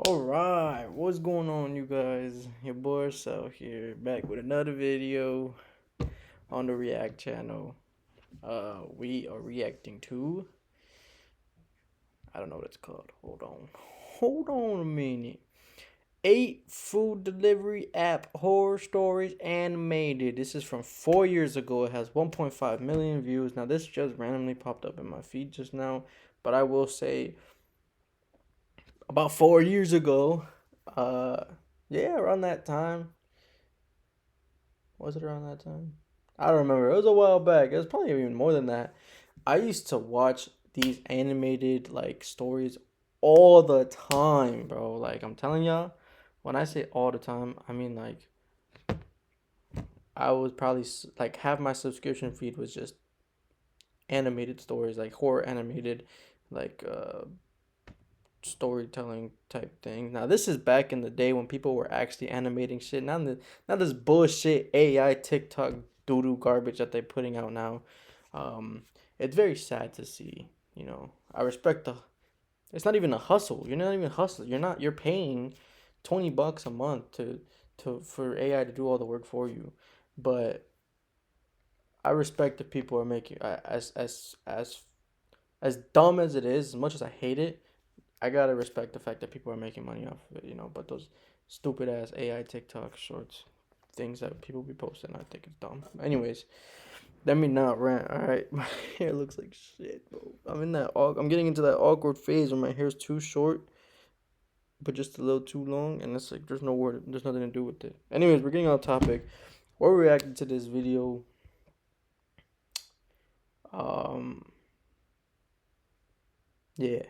Alright, what's going on, you guys? Your boy Sal here, back with another video on the React channel. We are reacting to, I don't know what it's called. Hold on a minute. 8 food delivery app horror stories animated. This is from 4 years ago. It has 1.5 million views. Now, this just randomly popped up in my feed just now, but I will say about 4 years ago, uh, yeah, around that time. Was it around that time? I don't remember. It was a while back. It was probably even more than that. I used to watch these animated like stories all the time, bro. Like I'm telling y'all, when I say all the time, I mean like I was probably like half my subscription feed was just animated stories, like horror animated, like storytelling type thing. Now this is back in the day when people were actually animating shit. Not this bullshit AI TikTok doo doo garbage that they're putting out now. Um, it's very sad to see. I respect the. It's not even a hustle. You're not even hustling. You're not. You're paying $20 a month to for AI to do all the work for you, but I respect the people who are making as dumb as it is. As much as I hate it, I gotta respect the fact that people are making money off of it. But those stupid ass AI TikTok shorts, things that people be posting, I think it's dumb. Anyways, let me not rant. All right, my hair looks like shit, bro. I'm getting into that awkward phase where my hair's too short, but just a little too long, and it's like there's nothing to do with it. Anyways, we're getting off topic. We're reacting to this video. Um, yeah.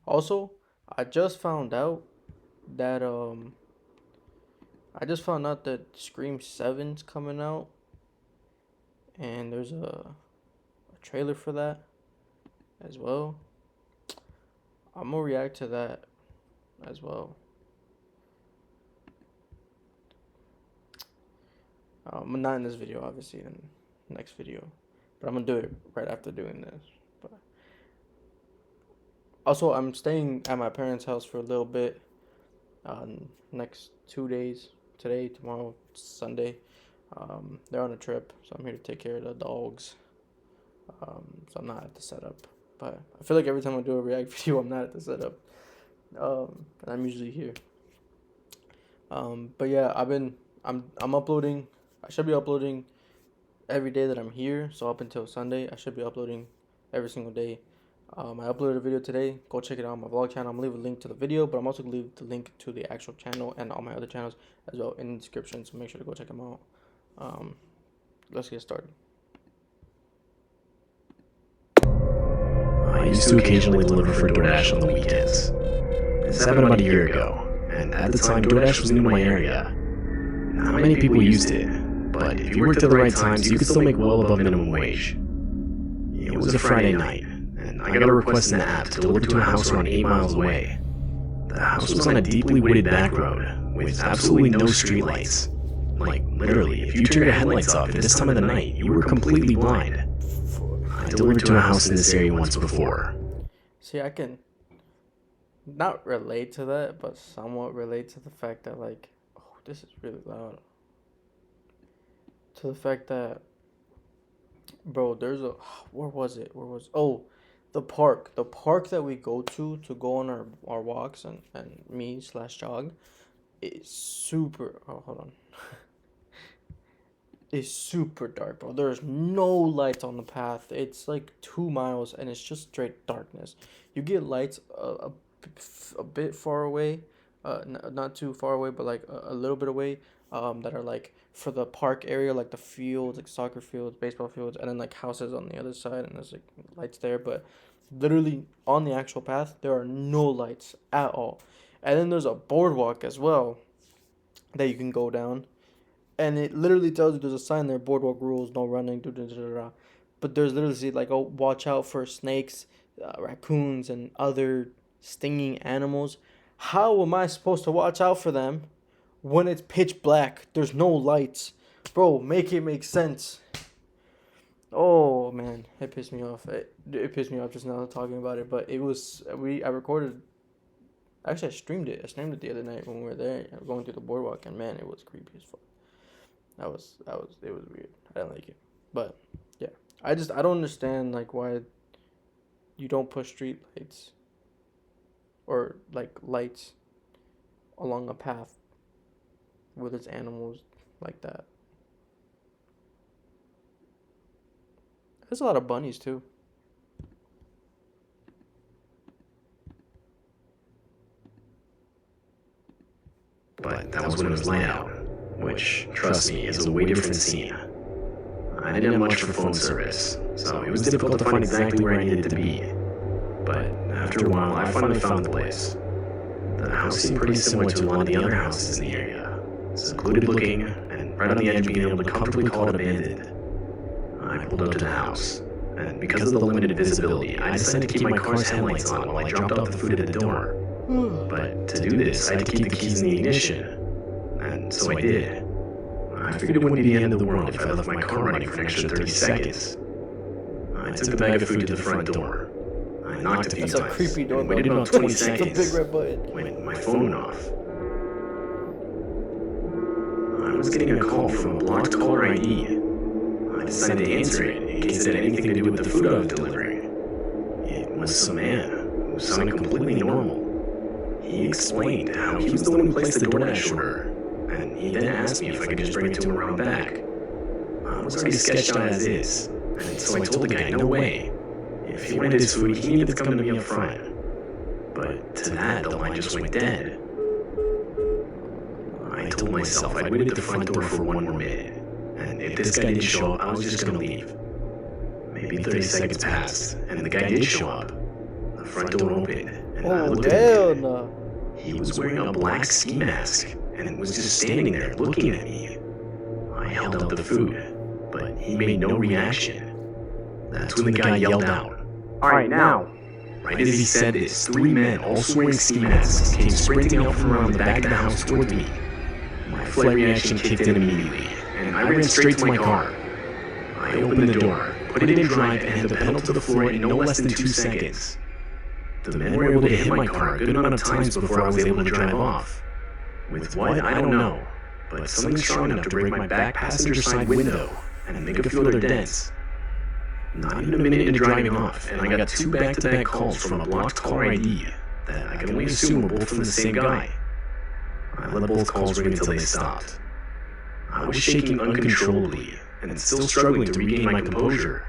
Also, I just found out that Scream 7's coming out, and there's a trailer for that as well. I'm gonna react to that as well. Not in this video, obviously, in the next video, but I'm gonna do it right after doing this. But also, I'm staying at my parents' house for a little bit. Next 2 days, today, tomorrow, Sunday. They're on a trip, so I'm here to take care of the dogs. So I'm not at the setup, but I feel like every time I do a react video, I'm not at the setup. And I'm usually here. But yeah, I'm uploading. I should be uploading every day that I'm here. So up until Sunday, I should be uploading every single day. I uploaded a video today. Go check it out on my vlog channel. I'm gonna leave a link to the video, but I'm also gonna leave the link to the actual channel and all my other channels as well in the description. So make sure to go check them out. Let's get started. I used to occasionally deliver for DoorDash on the weekends. This happened about a year ago, and at the time DoorDash was new to my area. Not many people used it, but if you worked at the right times, you could still make well above minimum wage. It was a Friday night, and I got a request in the app to deliver to a house around 8 miles away. The house was on a deeply wooded back road, with absolutely no streetlights. Like, literally, if you turned your headlights off at this time of the night, you were completely blind. I delivered to a house in this area once before. See, I can not relate to that, but somewhat relate to the fact that oh, this is really loud. To the fact that, bro, where was it? The park that we go go on our walks and me slash jog is super. Oh, hold on. Is super dark, bro. There's no lights on the path. It's like 2 miles and it's just straight darkness. You get lights a bit far away, not too far away, but like a little bit away, that are like for the park area, like the fields, like soccer fields, baseball fields, and then like houses on the other side, and there's like lights there. But literally on the actual path, there are no lights at all. And then there's a boardwalk as well that you can go down, and it literally tells you there's a sign there: boardwalk rules, no running, da, da, da, da, da. But there's literally like, oh, watch out for snakes, raccoons, and other stinging animals. How am I supposed to watch out for them when it's pitch black? There's no lights, bro. Make it make sense. Oh man, it pissed me off. It pissed me off just now talking about it. But it was I recorded Actually, I streamed it. I streamed it the other night when we were there, going through the boardwalk, and man, it was creepy as fuck. It was weird. I didn't like it, but yeah, I don't understand like why you don't put street lights or like lights along a path where there's animals like that. There's a lot of bunnies too. But that was when it was light out, which, trust me, is a way different scene. I didn't have much for phone service, so it was difficult to find exactly where I needed to be. But after a while, I finally found the place. The house seemed pretty similar to a lot of the other houses in the area, secluded looking, and right on the edge of being able to comfortably call it abandoned. I pulled up to the house, and because of the limited visibility, I decided to keep my car's headlights on while I dropped off the food at the door. But to do this, I had to keep the keys in the ignition, and so I did. I figured it wouldn't be the end of the world if I left my car running for an extra 30 seconds. I took the bag of food to the front door. I knocked a few That's a times, creepy door. and waited about 20 seconds It's a big red button. when my phone went off. I was getting a call from a blocked caller ID. I decided to answer it in case it had anything to do with the food I was delivering. It was some man who sounded completely normal. He explained how he was the one who placed the DoorDash order, and he then asked me if I could just bring it to him around back. I was already sketched out as is, and so I told the guy no way. If he wanted his food, he needed to come to me up front. But to that, the line just went dead. I told myself I'd wait at the front door for one more minute, and if this guy didn't show up, I was just gonna leave. Maybe 30 seconds passed, and the guy did show up. The front door opened, and I Oh looked at hell him. no! He was wearing a black ski mask, and was just standing there looking at me. I held out the food, but he made no reaction. That's when the guy yelled out. Alright, now. Right as he said this, 3 men, also wearing ski masks, came sprinting out from around the back of the house toward me. My flight reaction kicked in immediately, and I ran straight to my car. I opened the door, put it in drive, and hit the pedal to the floor in no less than 2 seconds. The men were able to hit my car a good amount of times before I was able to drive off. With what, I don't know, but something strong enough to break my back passenger side window and make a few other dents. Not even a minute into driving off, and I got 2 back-to-back calls from a blocked caller ID that I can only assume were both from the same guy. I let both calls ring until they stopped. I was shaking uncontrollably and still struggling to regain my composure.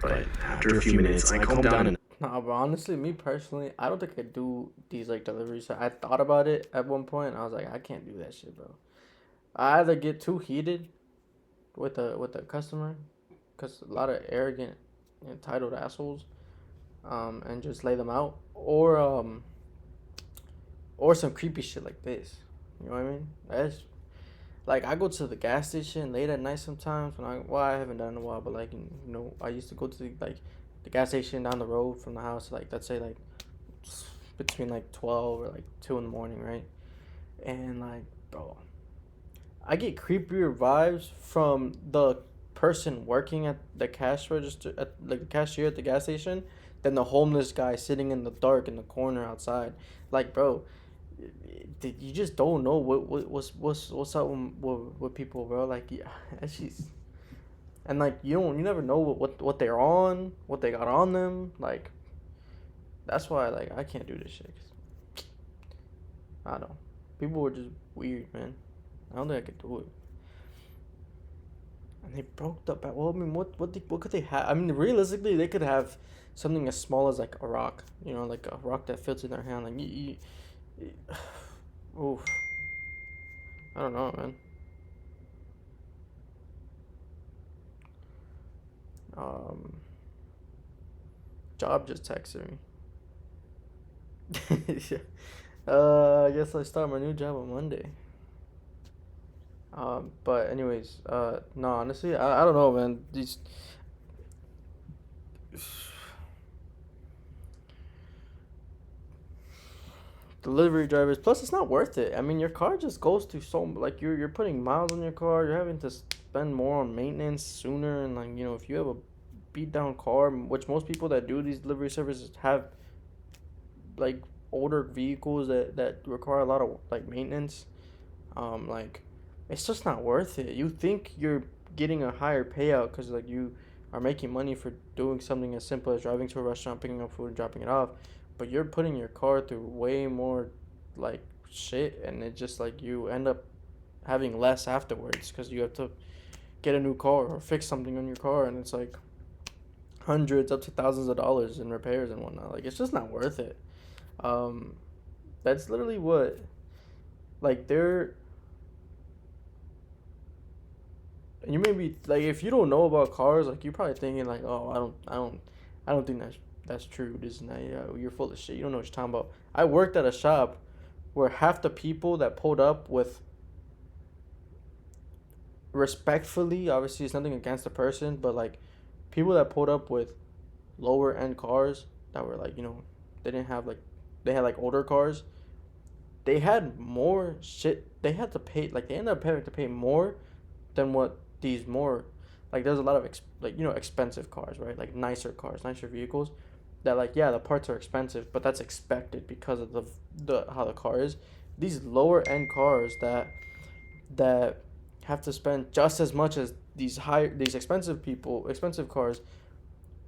But after a few minutes, I calmed down and Nah, but honestly, me personally, I don't think I do these like deliveries. I thought about it at one point. I was like, I can't do that shit, bro. I either get too heated with the customer, cause a lot of arrogant, entitled assholes, and just lay them out, or some creepy shit like this. You know what I mean? That's like I go to the gas station late at night sometimes when I haven't done it in a while, but like I used to go to the gas station down the road from the house, like let's say like between like 12 or like 2 in the morning, right? And like, bro, I get creepier vibes from the person working at the cash register, at like the cashier at the gas station, than the homeless guy sitting in the dark in the corner outside. Like, bro, you just don't know what's up with people, bro. Like, yeah, she's. And like you never know what they're on, what they got on them. Like, that's why like I can't do this shit. 'Cause I don't know. People were just weird, man. I don't think I could do it. And they broke the back. Well, I mean, what could they have? I mean, realistically, they could have something as small as like a rock. You know, like a rock that fits in their hand. Like oof. I don't know, man. Job just texted me. I guess I start my new job on Monday. But anyways, no, honestly, I don't know, man. These delivery drivers. Plus, it's not worth it. I mean, your car just goes through so like you're putting miles on your car. You're having to spend more on maintenance sooner, and like if you have a beat down car, which most people that do these delivery services have, like older vehicles that require a lot of like maintenance, like it's just not worth it. You think you're getting a higher payout because like you are making money for doing something as simple as driving to a restaurant, picking up food, and dropping it off, but you're putting your car through way more like shit, and it just like you end up having less afterwards because you have to get a new car or fix something on your car, and it's like hundreds up to thousands of dollars in repairs and whatnot. Like it's just not worth it. Um, that's literally what like they're. And you may be like, if you don't know about cars, like you're probably thinking like, oh, I don't think that's true. This is not, you're full of shit. You don't know what you're talking about. I worked at a shop where half the people that pulled up with, respectfully, obviously it's nothing against the person, but like people that pulled up with lower end cars that were like, they didn't have like, they had like older cars. They had more shit. They had to pay, like they ended up having to pay more than what these more, like there's a lot of expensive cars, right? Like nicer cars, nicer vehicles that like, yeah, the parts are expensive, but that's expected because of the how the car is. These lower end cars that have to spend just as much as these expensive cars,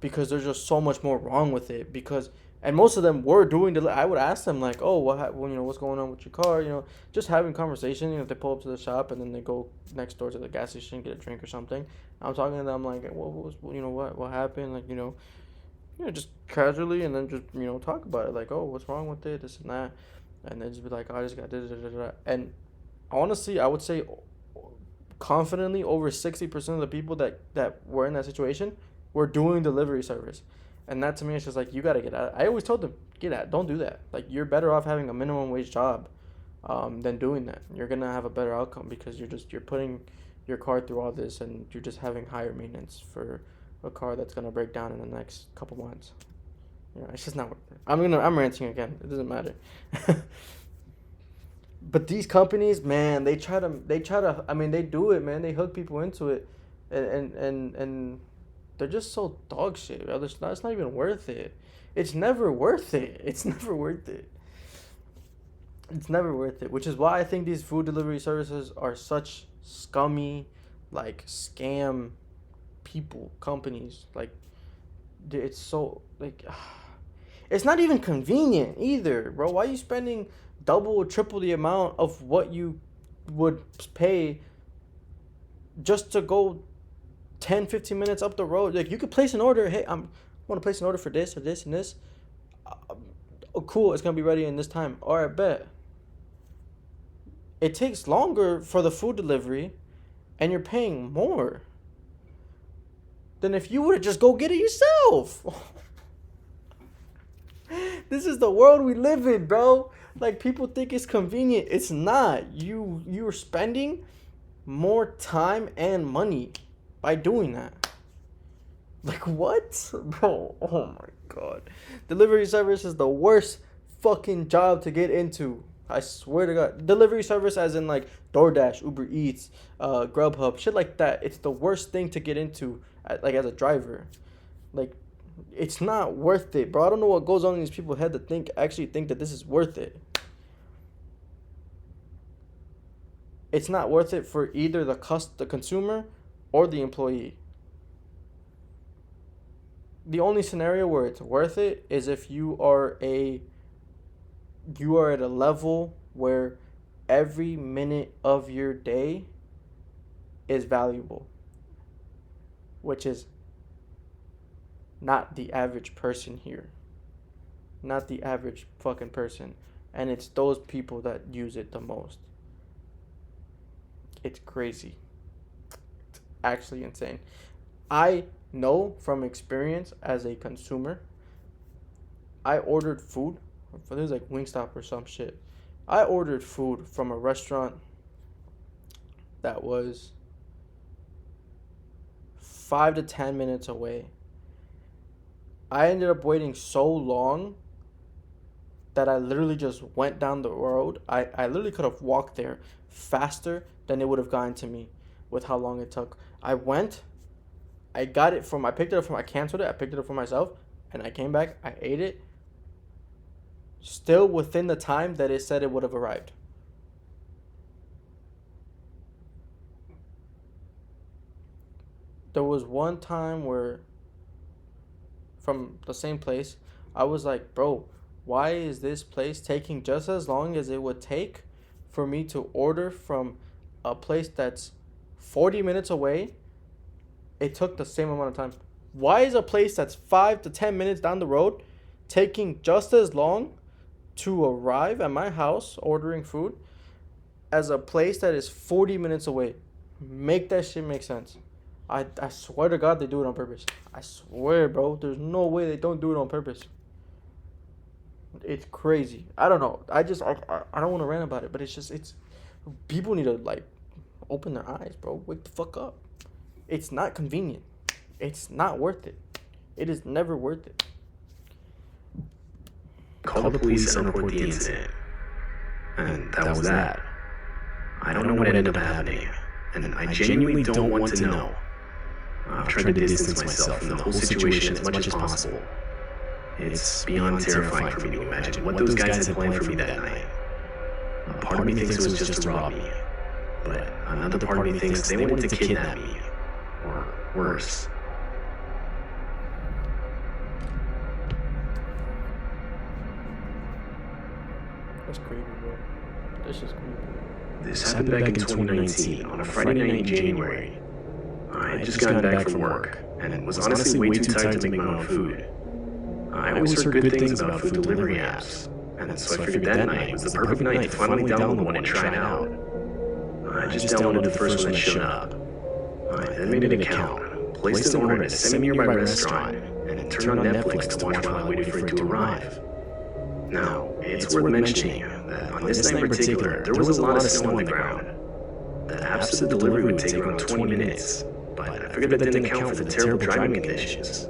because there's just so much more wrong with it. Because and most of them were doing I would ask them like, oh, what's going on with your car? Just having conversation. If they pull up to the shop and then they go next door to the gas station and get a drink or something, I'm talking to them like, what happened? Like, just casually, and then just talk about it like, oh, what's wrong with it, this and that, and then just be like, oh, I just got da. And honestly, I would say confidently over 60% of the people that were in that situation were doing delivery service. And that to me is just like, you got to get out. I always told them, get out. Don't do that. Like, you're better off having a minimum wage job than doing that. You're going to have a better outcome because you're putting your car through all this, and you're just having higher maintenance for a car that's going to break down in the next couple months. It's just not worth it. I'm ranting again. It doesn't matter. But these companies, man, they try to, I mean, they do it, man. They hook people into it. And they're just so dog shit. It's not even worth it. It's never worth it. It's never worth it. It's never worth it. Which is why I think these food delivery services are such scummy, like, scam companies. Like, it's so, like, it's not even convenient either, bro. Why are you spending double or triple the amount of what you would pay just to go 10-15 minutes up the road? Like, you could place an order. Hey, I want to place an order for this or this and this. Oh, cool, it's gonna be ready in this time. All right, bet. It takes longer for the food delivery, and you're paying more than if you would have just go get it yourself. This is the world we live in, bro. Like, people think it's convenient. It's not. You're spending more time and money by doing that. Like, what? Bro, oh my god. Delivery service is the worst fucking job to get into. I swear to God. Delivery service as in, like, DoorDash, Uber Eats, Grubhub, shit like that. It's the worst thing to get into, like, as a driver. Like, it's not worth it, bro. I don't know what goes on in these people's head to actually think that this is worth it. It's not worth it for either the consumer or the employee. The only scenario where it's worth it is if you are at a level where every minute of your day is valuable, which is not the average person here. Not the average fucking person. And it's those people that use it the most. It's crazy. It's actually insane. I know from experience as a consumer, I ordered food. This is like Wingstop or some shit. I ordered food from a restaurant that was 5 to 10 minutes away. I ended up waiting so long that I literally just went down the road. I literally could have walked there faster than it would have gotten to me with how long it took. I picked it up I canceled it, I picked it up for myself, and I came back, I ate it. still within the time that it said it would have arrived. There was one time where, from the same place, I was like, bro, why is this place taking just as long as it would take for me to order from a place that's 40 minutes away? It took the same amount of time. Why is a place that's 5 to 10 minutes down the road taking just as long to arrive at my house ordering food as a place that is 40 minutes away? Make that shit make sense. I swear to God they do it on purpose. I swear, bro. There's no way they don't do it on purpose. It's crazy. I don't know. I don't want to rant about it, but it's people need to like open their eyes, bro. Wake the fuck up. It's not convenient. It's not worth it. It is never worth it. Call the police and report the incident. And that was that. I don't know what ended up happening, and I genuinely don't want to know. I've tried to distance myself from the whole situation as much as possible. It's beyond terrifying for me to imagine what those guys had planned for me that night. A part of me thinks it was just to rob me, but another part of me thinks they wanted to kidnap me, or worse. That's creepy, bro. This is creepy. This happened back in 2019, on a Friday night in January. I had just gotten back from work, and was honestly way too tired to make my own food. I always heard good things about food delivery apps, and so I figured that night was the perfect night to finally download one and try it out. I just downloaded the first one that showed up. I then made an account, placed an order at a semi-nearby restaurant, and then turned on Netflix to watch while I waited for it to arrive. Now, it's worth mentioning that on this night in particular, there was a lot of snow on the ground. The app said the delivery would take around 20 minutes, but I figured that didn't account for the terrible driving conditions.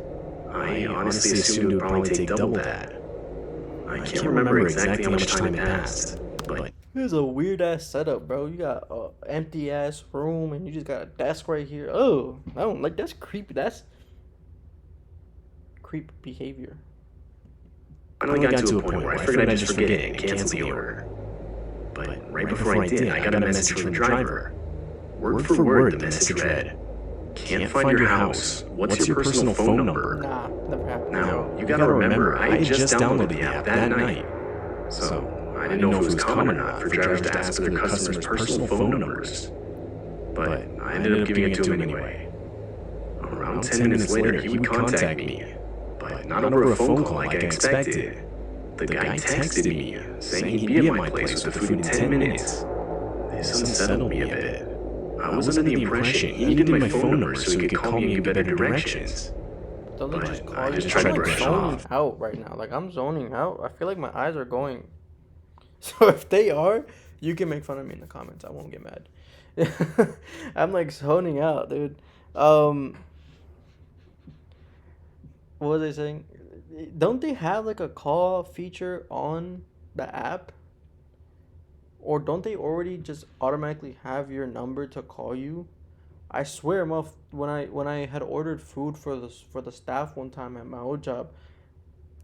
I honestly assumed it would probably take double that. I can't remember exactly how much time had passed, but This is a weird ass setup, bro. You got a empty ass room and you just got a desk right here. Oh, I don't like that's creepy. That's creep behavior. I only got to a point where I figured I'd just forget it and cancel the order. But right before I did, I got a message from the driver. Word for word, the message read, "Can't find your house. What's your personal phone number?" Nah, never happened. Now, you gotta remember, I had just downloaded the app that night. So, I didn't know if it was common or not for drivers to ask for their customers' personal phone numbers. But I ended up giving it to him anyway. Around 10 minutes later, he would contact me, but not over a phone call like I expected. The guy texted me, saying he'd be at my place with the food in 10 minutes. This unsettled me a bit. I was under the impression he needed my phone number so he could call me and give better directions. Don't they But just call I you? just tried to I'm like brush zoning off. out right now. Like I'm zoning out. I feel like my eyes are going. So if they are, you can make fun of me in the comments. I won't get mad. I'm like zoning out, dude. What was I saying? Don't they have like a call feature on the app? Or don't they already just automatically have your number to call you? I swear, when I had ordered food for the staff one time at my old job,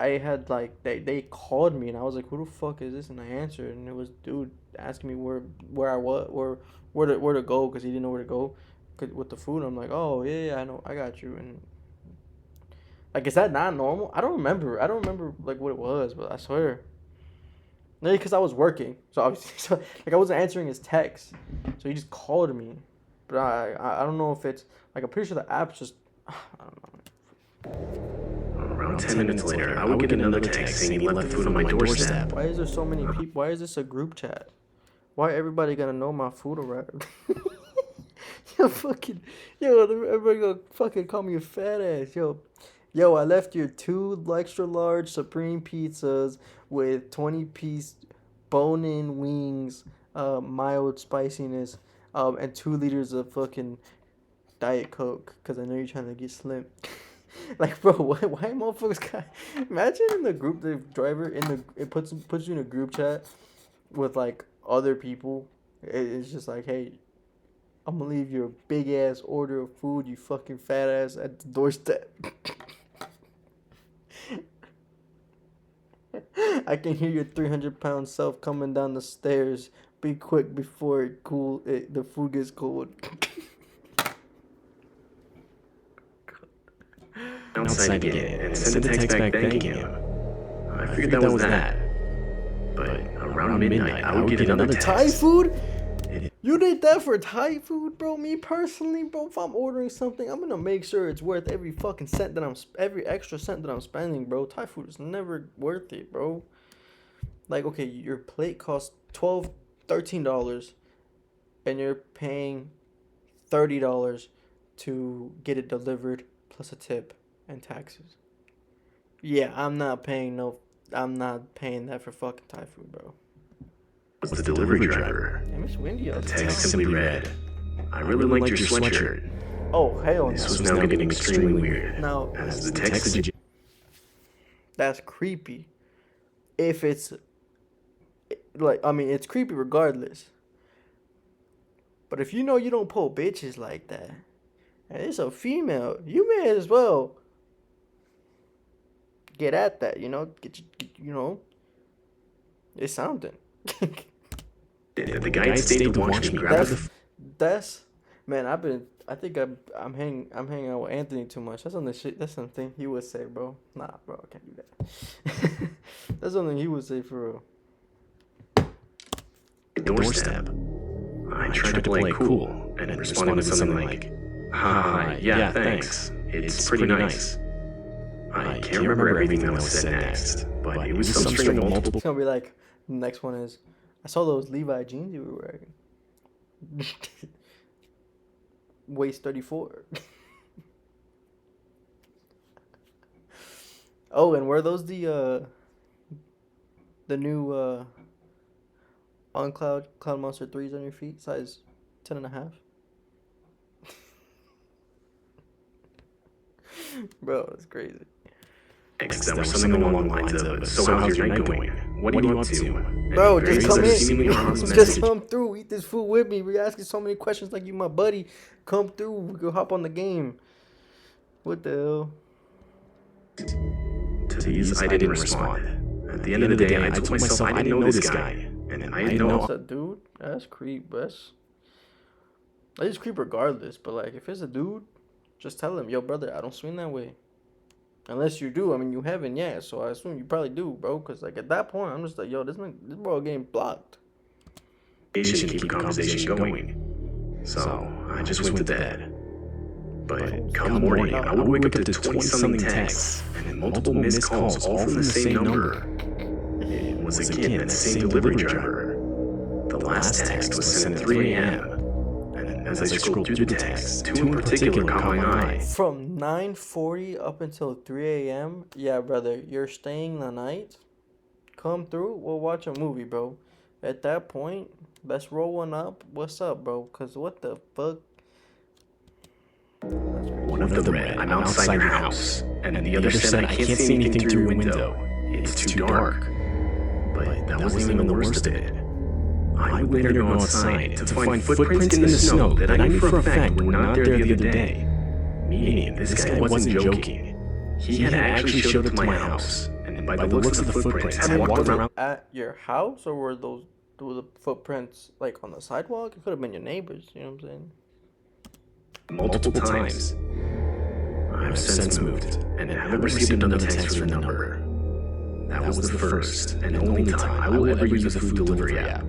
I had like they called me and I was like, who the fuck is this? And I answered and it was dude asking me where I was where to go because he didn't know where to go with the food. I'm like, oh yeah, I know, I got you. And like, is that not normal? I don't remember. I don't remember like what it was, but I swear. Maybe because I was working, so obviously, like I wasn't answering his text, so he just called me. But I don't know if it's like I'm pretty sure the app's just I don't know. Around 10 minutes later, I would get another text saying he left the food on my doorstep. Why is there so many people? Why is this a group chat? Why everybody gonna know my food arrived? Everybody gonna fucking call me a fat ass, Yo, I left you 2 extra large Supreme pizzas with 20-piece bone-in wings, mild spiciness, and 2 liters of fucking Diet Coke, because I know you're trying to get slim. Like, bro, why motherfuckers got... Imagine in the group, the driver, it puts you in a group chat with, like, other people. It's just like, hey, I'm gonna leave your big-ass order of food, you fucking fat ass, at the doorstep. I can hear your 300-pound self coming down the stairs. Be quick before the food gets cold. Outside again and sent a text back thanking him. I figured that was that. But around midnight, I would get another text. Thai food? You did that for Thai food, bro? Me personally, bro, if I'm ordering something, I'm gonna make sure it's worth every fucking cent that every extra cent that I'm spending, bro. Thai food is never worth it, bro. Like, okay, your plate costs $12, $13, and you're paying $30 to get it delivered plus a tip and taxes. Yeah, I'm not paying that for fucking Thai food, bro. Was the delivery driver. Damn, it's windy out The there. text simply read, I really liked your sweatshirt. Oh, hell no. This was now getting extremely weird. Now, As the text suggested, that's creepy. If it's like, I mean, it's creepy regardless. But if you know you don't pull bitches like that, and it's a female, you may as well get at that, you know? It's something. the guy stayed to watch me grab That's man, I think I'm hanging out with Anthony too much. That's something he would say, bro. Nah, bro, I can't do that. That's something he would say for real. the doorstep. I tried to play cool and responded with something like, hi, yeah, thanks. It's pretty nice. I can't remember everything that was said next, but it was some string of multiple. It's gonna be like, the next one is, I saw those Levi jeans you were wearing. Waist 34. Oh, and were those the new on Cloud Monster 3s on your feet, size 10.5? Bro, that's crazy. That was something along the lines of, so how's your night going? What are you up to? Bro, just come Seemingly in. harmless Just message. come through. Eat this food with me. We're asking so many questions like you my buddy. Come through. We can hop on the game. What the hell? To these, I didn't respond. At the end of the day, I told myself I didn't know this guy, and I didn't know. That's a dude? That's creep. That's creep regardless. But like, if it's a dude, just tell him, yo, brother, I don't swing that way. Unless you do, I mean, you haven't yet, so I assume you probably do, bro. Because, like, at that point, I'm just like, yo, this bro getting blocked. Keep the conversation going. So, I just went to bed. But come morning, I would wake up to 20-something texts and multiple missed calls, all from the same number. It was again that same delivery driver. The last text was sent at 3 a.m. And as I scrolled through the texts, two in particular caught my eye. From 9:40 up until 3 a.m., yeah, brother, you're staying the night? Come through, we'll watch a movie, bro. At that point, let's roll one up. What's up, bro? Because what the fuck? One of them read, I'm outside your house. And the other said, I can't see anything through your window. It's too dark. But that wasn't even the worst of it. I would later go outside to find footprints in the snow that I knew for a fact were not there the other day. Meaning, this guy wasn't joking. He had actually showed up to my house, and by the looks of the footprints, had walked around. At your house, or were the footprints like on the sidewalk? It could have been your neighbors. You know what I'm saying? Multiple times. I've since moved, and haven't received another text from the number. That was the first and only time I will ever use a food delivery app.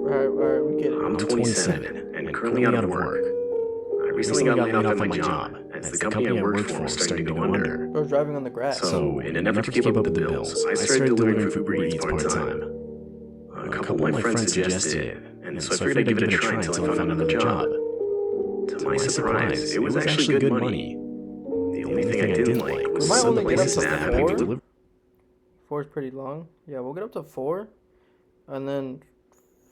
Alright, we get it. I'm 27 and currently out of work. I recently got laid off at my job, as the company I worked for was starting to go under. Bro, driving on the grass. So, in an effort to keep up with the bills, I started delivering food Uber Eats part-time. A couple of my friends suggested, and so I figured I'd give it a try until I found another job. To my surprise, it was actually good money. The only thing I didn't like was might some only get up places to that having to 4. deliver. 4 is pretty long. Yeah, we'll get up to 4, and then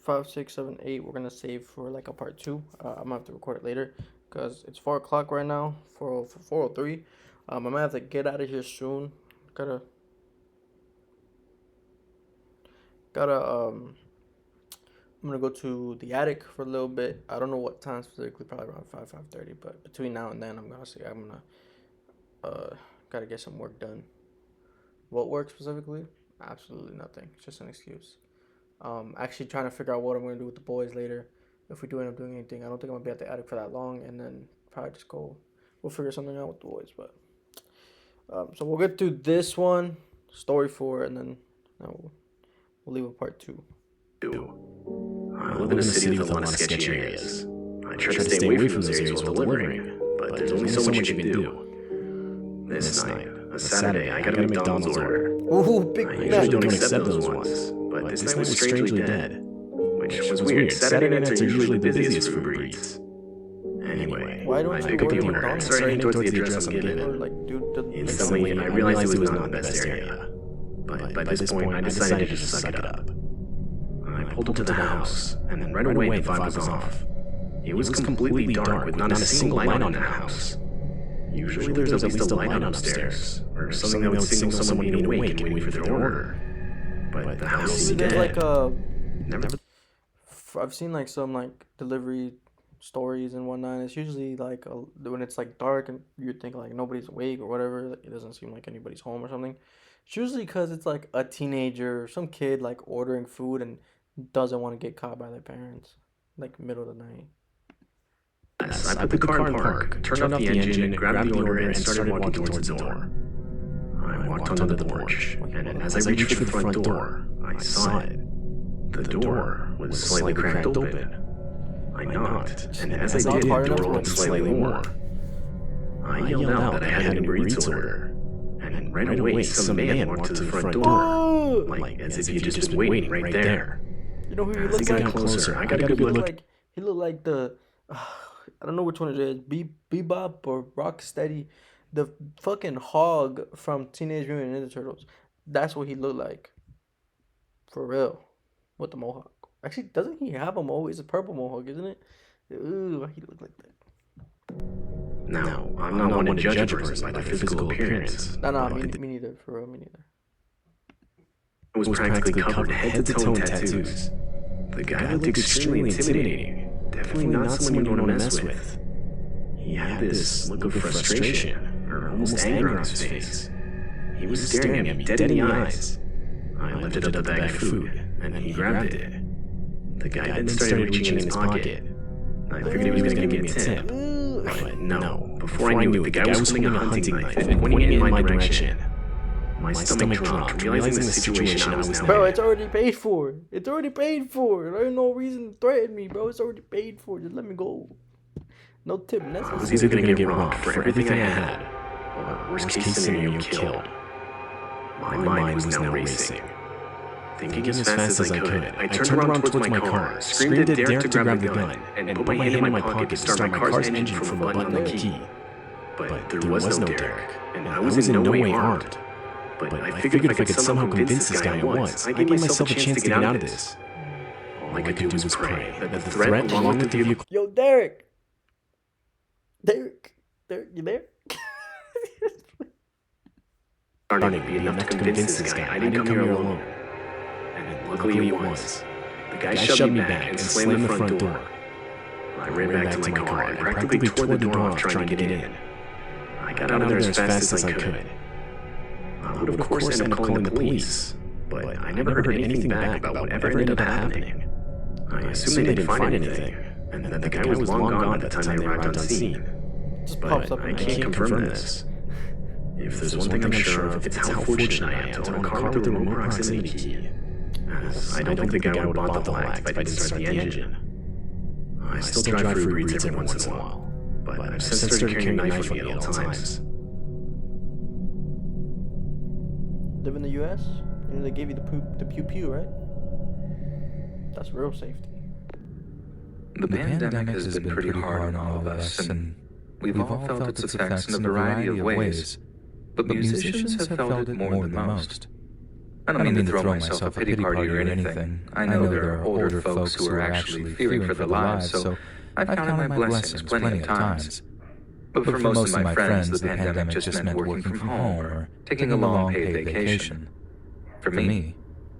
5, 6, 7, 8. We're gonna save for like a part 2. I'm gonna have to record it later because it's 4 o'clock right now. 4:03. I'm gonna have to get out of here soon. Gotta I'm gonna go to the attic for a little bit. I don't know what time specifically, probably around 5:30. But between now and then, I'm gonna gotta get some work done. What work specifically? Absolutely nothing. It's just an excuse. Actually trying to figure out what I'm gonna do with the boys later. If we do end up doing anything, I don't think I'm gonna be at the attic for that long, and then probably just go. We'll figure something out with the boys, but so we'll get through this one, story 4, and then we'll leave with part 2. I live in a city with a lot of sketchy areas. I try to stay away from those areas while delivering, but there's only so much you can do. This night, a Saturday, I got a McDonald's order. Ooh, big I usually don't accept those ones, but this night was strangely dead, which was weird. Saturday nights are usually the busiest for Uber Eats. Anyway, why don't I you pick up the order order and McDonald's? start heading towards the address I'm given. Or like, dude, Instantly, I realized it was not the best area. But by this point, I decided to just suck it up. I pulled up to the house, and then right away the vibe was off. It was completely dark with not a single light on the house. Usually there's at least a light upstairs, or something that would signal someone being awake and waiting for their order. But the house is there's dead. like Never. I've seen like some like delivery stories and whatnot. It's usually like when it's like dark and you think like nobody's awake or whatever. Like, it doesn't seem like anybody's home or something. It's usually because it's like a teenager or some kid like ordering food and doesn't want to get caught by their parents, like middle of the night. I put the car in park, turned off the engine, grabbed the order, and started walking towards the door. I walked onto the porch, and as I reached for the front door, I saw it. The door was slightly cracked open. I knocked, and as I did, the door opened slightly more. I yelled out that I had an Uber Eats order, and right away some man walked to the front door, like as if he had just been waiting right there. You know who he As he looks got like? closer, I got a good look. He looked like the I don't know which one it is, Bebop or Rocksteady, the fucking hog from Teenage Mutant Ninja Turtles. That's what he looked like, for real, with the mohawk. Actually, doesn't he have a mohawk? It's a purple mohawk, isn't it? Ooh, why he look like that? Now, I'm not one to judge a person by their physical appearance. No, me neither. For real, me neither. It was practically covered head to toe in tattoos. The guy looked extremely intimidating. Definitely not someone you want to mess with. He had this look of frustration, or almost anger on his face. He was staring at me dead in the eyes. I lifted up the bag of food, and he grabbed it. The guy then started reaching in his pocket. I figured he was going to give me a tip. But no, before I knew it, the guy was holding a hunting knife and pointing it in my direction. My stomach dropped, realizing the situation I was now in. Bro, it's already paid for. It's already paid for. There's no reason to threaten me, bro. It's already paid for. Just let me go. No tip necessary. I was either going to get robbed for everything I had, or worst case scenario, killed. My mind was now racing. Thinking as fast as I could, I turned around towards my car, screamed at Derek to grab the gun, and put my hand in my pocket to start my car's engine from a button on the key. But there was no Derek, and I was in no way armed. But I figured if I could somehow convince this guy I was, I'd give myself a chance to get out of this. All I could do was pray that the threat along with the vehicle... Yo, Derek, you there? starting to be enough to convince this guy I didn't come here alone. And luckily it was. The guy shoved me back and slammed the front door. I ran back to my car and practically tore the door off trying to get in. I got out of there as fast as I could. I would of course end up calling the police, but I never heard anything back about whatever ended up happening. I assumed they didn't find anything, and that the guy was long gone by the time they arrived on scene. But I can't confirm this. If there's one thing I'm sure of, it's how fortunate I am to own a car with a remote proximity key. As I don't think the guy would have bought the lack if I didn't start the engine. I still drive for Uber Eats every once in a while, but I've since started carrying a knife with me at all times. Live in the U.S., you know they gave you the pew pew, right? That's real safety. The pandemic has been pretty hard on all of us, and we've all felt its effects in a variety of ways. But musicians have felt it more than most. I don't mean to throw myself a pity party or anything. I know there are older folks who are actually fearing for their lives, so I've counted my blessings plenty of times. But for most of my friends, the pandemic just meant working from home or taking a long paid vacation. For me,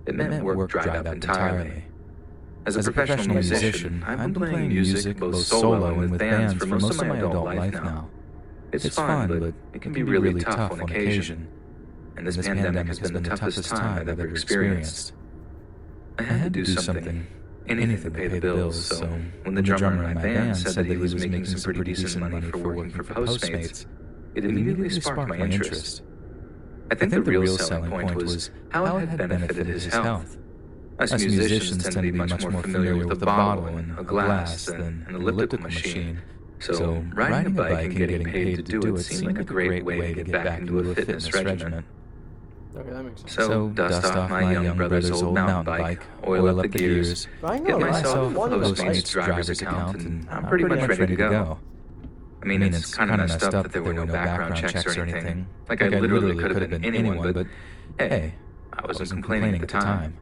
it meant work dried up entirely. As a professional musician, I've been playing music both solo and with bands for most of my adult life now. It's fun, but it can be really tough on occasion. And this pandemic has been the toughest time I've ever experienced. I had to do something, anything to pay the bills, so when the drummer in my band said that he was making some pretty decent money for working for Postmates, it immediately sparked my interest. I think the real selling point was how it had benefited his health. Us musicians tend to be much more familiar with a bottle and a glass than an elliptical machine, so riding a bike and getting paid to do it seemed like a great way to get back into a fitness regimen. Okay, that makes sense. So, dust off my young brother's old mountain bike, oil up the gears, get myself a Postmates driver's account, and I'm pretty much ready to go. I mean, it's kind of messed up that there were no background checks or anything. Like, I literally could have been anyone, but hey, I wasn't complaining at the time.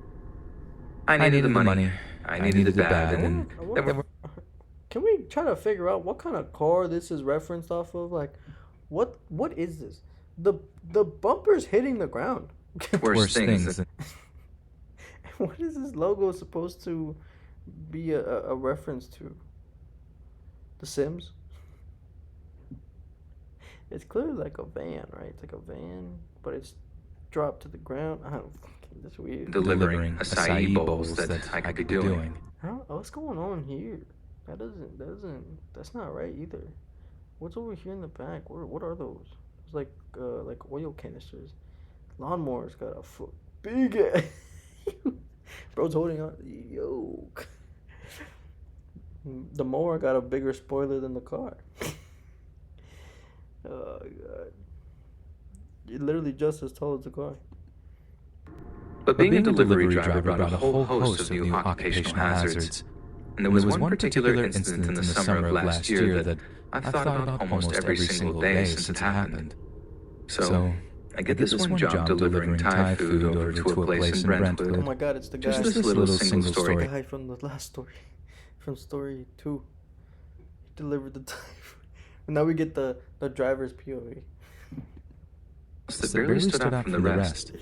I needed the money, I needed it bad, and then Can we try to figure out what kind of car this is referenced off of? Like, what is this? The bumper's hitting the ground. worse things. What is this logo supposed to be a reference to? The Sims? It's clearly like a van, right? It's like a van, but it's dropped to the ground. I don't fucking, that's weird. Delivering acai bowls that I could be doing. What's going on here? That's not right either. What's over here in the back? What are those? It's like oil canisters. Lawnmower's got a big ass. Bro's holding on. Yo. The mower got a bigger spoiler than the car. Oh god. You're literally just as tall as the car. But being a delivery driver brought a whole host of new occupational hazards. And there was one particular incident in the summer of last year that I've thought about almost every single day since it happened. So, I get this one job delivering Thai food over to a place in Brentwood. Oh my god, it's the guy. Just this little single story. The guy from the last story. From story 2. He delivered the Thai food. And now we get the driver's POV. That barely stood out from the rest.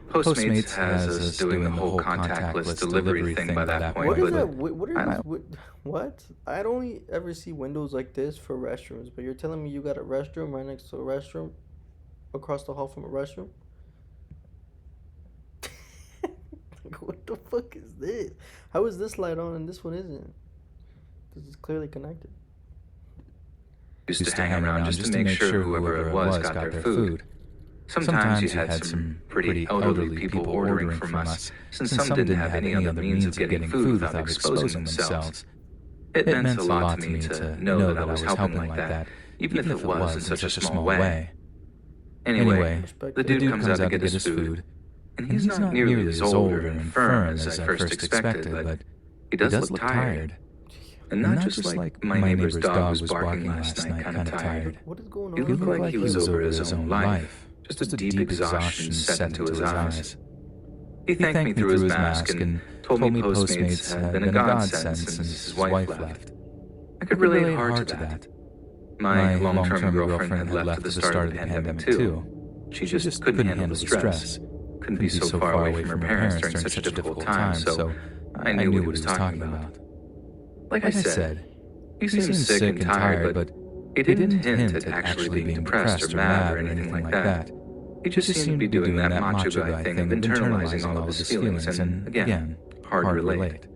Postmates has us doing the whole contactless delivery thing by that point. What is that? What? I'd only ever see windows like this for restrooms, but you're telling me you got a restroom right next to a restroom? Across the hall from a restroom? Like, what the fuck is this? How is this light on and this one isn't? This is clearly connected. Used to hang around just to make sure whoever it was got their food. Sometimes you had some pretty elderly people ordering from us, since some didn't have any other means of getting food without exposing themselves. It meant a lot to me to know that I was helping like that, even if it was in such a small way. Anyway, the dude comes out to get his food, and he's not nearly as old or infirm as I first expected, but he does look tired. And not just like my neighbor's dog was barking last night, kind of tired. What is going on? He looked like he was over his own life, just a deep exhaustion set into his eyes. He thanked me through his mask and told me Postmates had been a godsend since his wife left. I could relate hard to that. My long-term girlfriend had left at the start of the pandemic too. She just couldn't handle the stress. Couldn't be so far away from her parents during such a difficult time, so I knew what he was talking about. Like I said, he seemed sick and tired, but he didn't hint at actually being depressed or mad or anything like that. He just seemed to be doing that macho guy thing of internalizing all of his feelings, and again, hard to relate.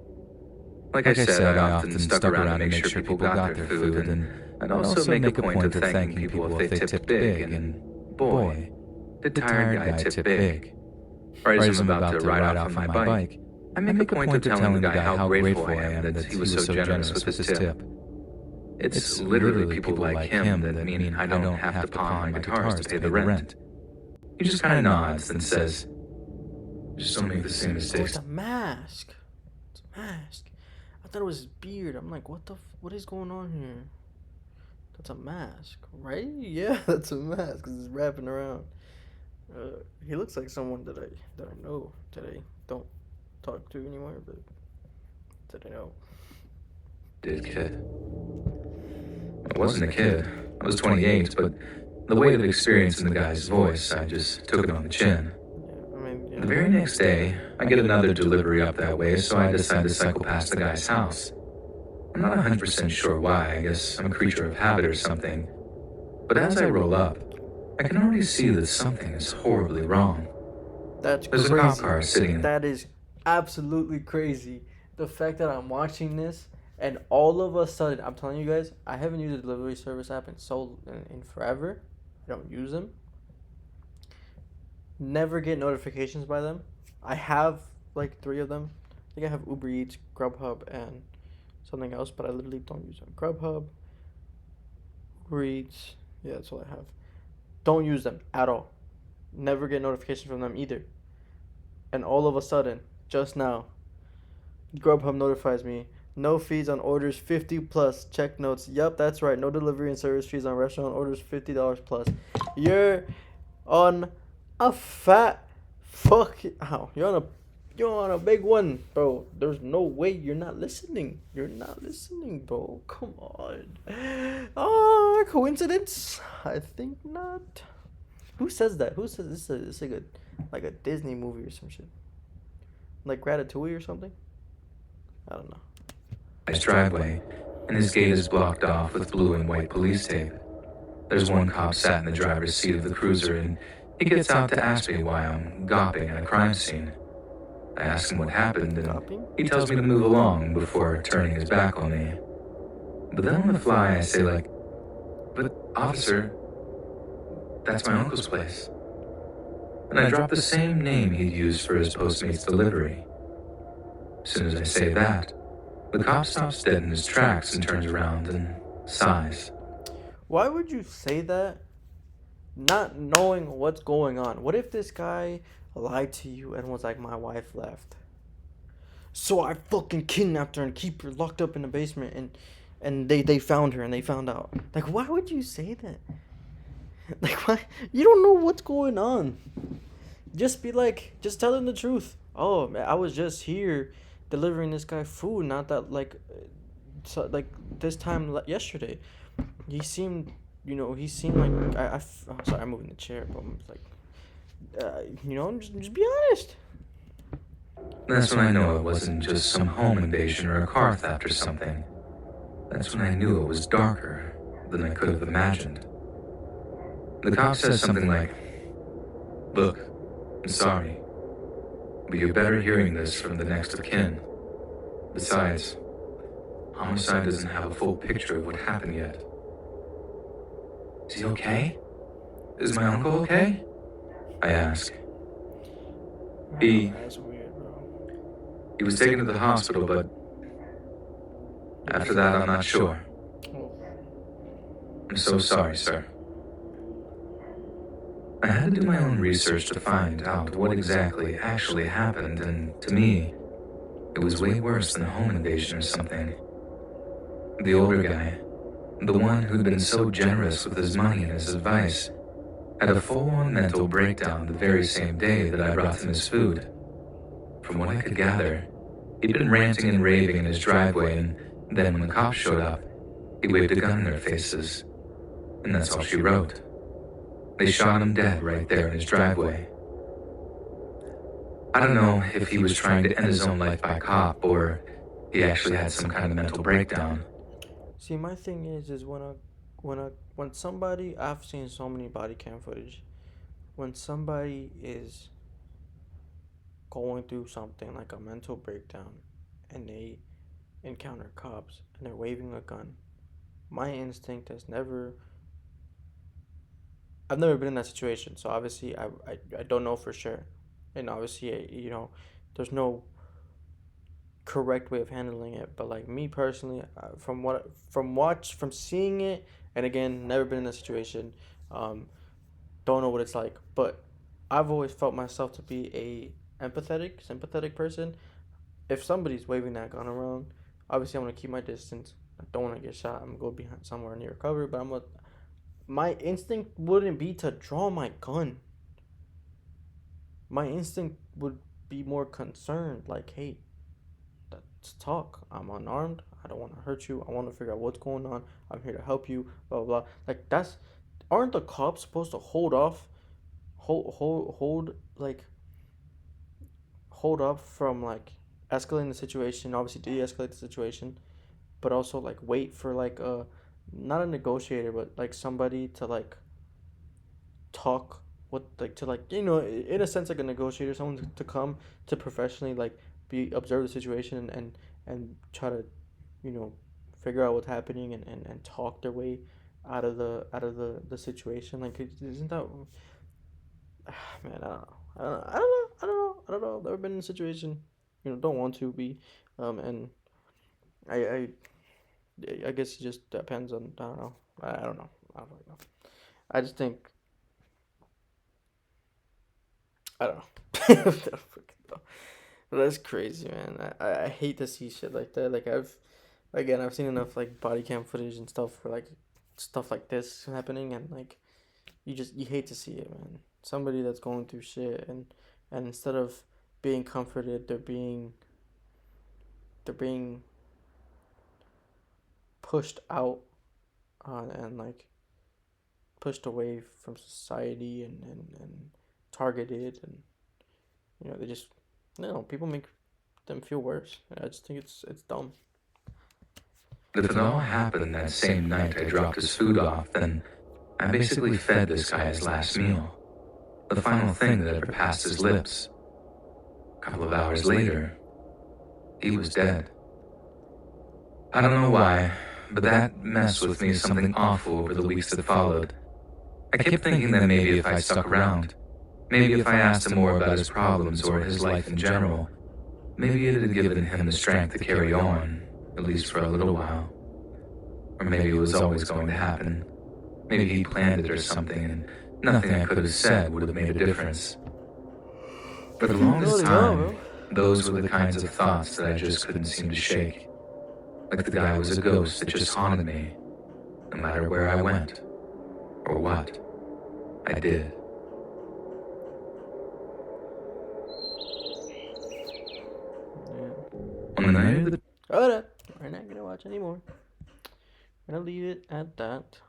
Like I said, I often stuck around to make sure people got their food, and I'd also make a point of thanking people if they tipped big, and boy, did Tired Guy tip big. Right as I'm about to ride off on my bike, I make a point of telling the guy how grateful I am that he was so generous with his tip. It's literally people like him that mean I don't have to pawn my guitars to pay the rent. He just kind of nods and says, just don't make the same mistakes. It's a mask. It's a mask. I thought it was his beard. I'm like, what is going on here? That's a mask, right? Yeah, that's a mask because he's wrapping around. He looks like someone that I know, that I don't talk to anymore, but that I know. Did kid. I wasn't a kid. I was 28, but the weight of experience in the guy's voice, I just took it on the chin. Yeah, I mean, yeah. The very next day, I get another delivery up that way, so I decide to cycle past the guy's house. I'm not 100% sure why, I guess I'm a creature of habit or something. But as I roll up, I can already see that something is horribly wrong. That's There's crazy. a cop car sitting. That is absolutely crazy. The fact that I'm watching this and all of a sudden, I'm telling you guys, I haven't used a delivery service app in forever. I don't use them. Never get notifications by them. I have like 3 of them. I think I have Uber Eats, Grubhub, and something else, but I literally don't use them. Grubhub, Uber Eats, yeah, that's all I have. Don't use them at all. Never get notifications from them either. And all of a sudden, just now, Grubhub notifies me. No fees on orders 50 plus. Check notes. Yup, that's right. No delivery and service fees on restaurant orders $50 plus. You're on a fat fuck. How? You're on a big one, bro. There's no way you're not listening. You're not listening, bro. Come on. Oh, coincidence? I think not. Who says that? Who says this is like a Disney movie or some shit? Like Ratatouille or something? I don't know. His driveway, and his gate is blocked off with blue and white police tape. There's one cop sat in the driver's seat of the cruiser, and he gets out to ask me why I'm gawping at a crime scene. I ask him what happened, and he tells me to move along before turning his back on me. But then on the fly, I say like, "But officer, that's my uncle's place." And I drop the same name he'd used for his Postmates delivery. As soon as I say that, the cop stops dead in his tracks and turns around and sighs. Why would you say that not knowing what's going on? What if this guy lied to you and was like, my wife left, so I fucking kidnapped her and keep her locked up in the basement, and they found her and they found out? Like, why would you say that? Like, why? You don't know what's going on. Just be like, just tell him the truth. Oh, man, I was just here delivering this guy food, not that like this time yesterday. He seemed like oh, sorry, I'm moving the chair, but I'm like, just be honest. That's when I know it wasn't just some home invasion or a car theft or something. That's when I knew it was darker than I could have imagined. The cop says something like, "Look, I'm sorry, but you're better hearing this from the next of kin. Besides, homicide doesn't have a full picture of what happened yet." Is he okay? Is my uncle okay? I ask. That's weird, bro. He was taken to the hospital, but after that, I'm not sure. I'm so sorry, sir. I had to do my own research to find out what exactly actually happened, and to me, it was way worse than a home invasion or something. The older guy, the one who'd been so generous with his money and his advice, had a full-on mental breakdown the very same day that I brought him his food. From what I could gather, he'd been ranting and raving in his driveway, and then when the cops showed up, he waved a gun in their faces. And that's all she wrote. They shot him dead right there in his driveway. I don't know if he was trying to end his own life by cop, or he actually had some kind of mental breakdown. See, my thing is when somebody, I've seen so many body cam footage, when somebody is going through something like a mental breakdown and they encounter cops and they're waving a gun, my instinct has never, I've never been in that situation, so obviously I don't know for sure, and obviously there's no correct way of handling it, but like me personally, from seeing it, and again, never been in that situation, don't know what it's like, but I've always felt myself to be a sympathetic person. If somebody's waving that gun around, obviously I'm gonna keep my distance. I don't want to get shot. I'm gonna go behind somewhere near cover, but my instinct wouldn't be to draw my gun. My instinct would be more concerned, like, hey, let's talk. I'm unarmed. I don't want to hurt you. I want to figure out what's going on. I'm here to help you. Blah blah blah. Like, aren't the cops supposed to hold like hold up from like escalating the situation, obviously de-escalate the situation, but also like wait for like a not a negotiator, but like somebody to like talk with like to like in a sense like a negotiator, someone to come to professionally like be observe the situation and try to you know figure out what's happening and talk their way out of the situation. Like isn't that man? I don't know. I've never been in a situation, don't want to be, and I I I guess it just depends on I don't know. I don't know. I don't really know. I just think I don't know. I don't fucking know. But that's crazy, man. I hate to see shit like that. Like I've seen enough like body cam footage and stuff for like stuff like this happening, and like you hate to see it, man. Somebody that's going through shit, and instead of being comforted, they're being pushed out, and like pushed away from society and targeted, and they just people make them feel worse. I just think it's dumb. If it all happened that same night I dropped his food off, then I basically fed this guy his last meal, the final thing that ever passed his lips. A couple of hours later, he was dead. I don't know why, but that messed with me something awful over the weeks that followed. I kept thinking that maybe if I stuck around, maybe if I asked him more about his problems or his life in general, maybe it had given him the strength to carry on, at least for a little while. Or maybe it was always going to happen. Maybe he planned it or something, and nothing I could have said would have made a difference. For the longest time, those were the kinds of thoughts that I just couldn't seem to shake. Like the guy was a ghost that just haunted me, no matter where I went, or what I did. Yeah. On the night of the Alright, we're not gonna watch anymore. We're gonna leave it at that.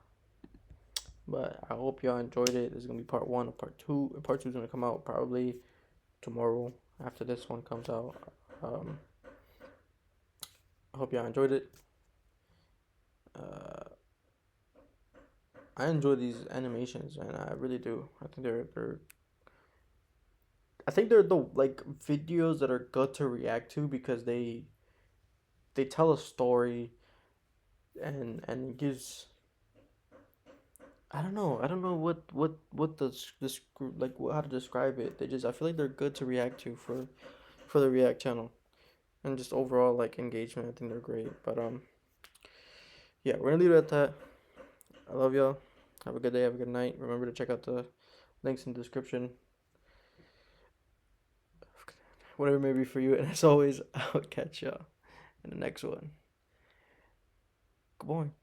But I hope y'all enjoyed it. This is gonna be part one of part two. Part two is gonna come out probably tomorrow after this one comes out. I hope y'all enjoyed it. I enjoy these animations, and I really do. I think they're the like videos that are good to react to because they tell a story and it gives I don't know what this like how to describe it. I feel like they're good to react to for the React channel, and just overall like engagement. I think they're great. But yeah, we're gonna leave it at that. I love y'all. Have a good day. Have a good night. Remember to check out the links in the description. Whatever it may be for you. And as always, I'll catch y'all in the next one. Good morning.